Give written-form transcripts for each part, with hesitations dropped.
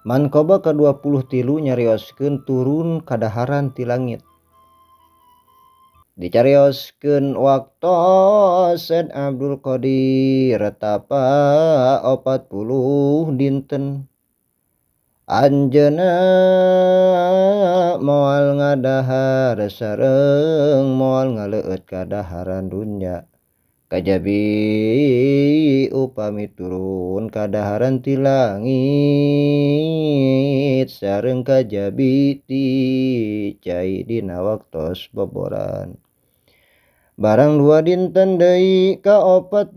Mankoba ke-23 nyarioskeun turun kadaharan ti langit. Dicarioskeun waktos Said Abdul Qadir tapa 40 dinten. Anjeunna moal ngadahar sareng moal ngaleueut kadaharan dunya. Kajabi upami turun kadaharan ti langit sareng kajabi ti cai dina waktos boboran. Barang 2 dinten deui ka 40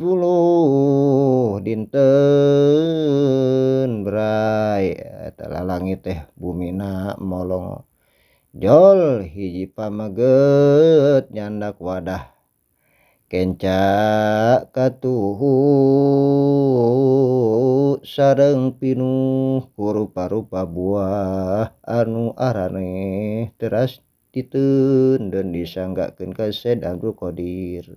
dinten bray eta lalangit teh bumina molong jol hiji pamageut nyandak wadah kenca katuhu sareng pinuh ku rupa-rupa buah anu araneh teras diteundeun disanggakeun ka Said Abdul Qadir.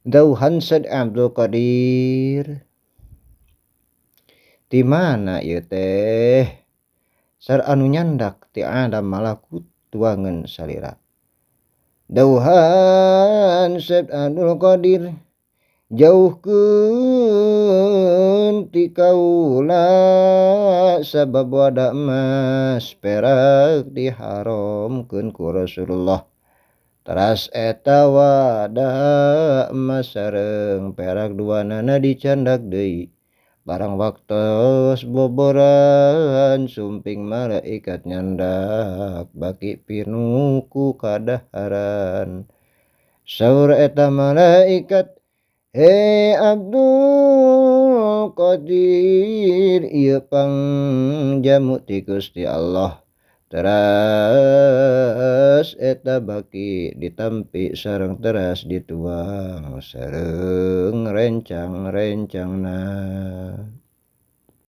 Dauhan Said Abdul Qadir ti mana ieu teh sar anu nyandak ti alam malakut tuangan salira. Dauhan Said Abdul Qadir jauhkeun ti kaula sabab wadah emas perak diharamkeun ku Rasulullah. Teras eta wadah emas sareng perak duanana dicandak deui. Barang waktos boboran sumping malaikat nyandak baki pinuh ku kadaharan. Saur eta malaikat, "He Abdul Qadir ieu pangjamu ti Gusti Allah." Teras eta baki ditampi sareng teras dituang sareng rencang-rencangna.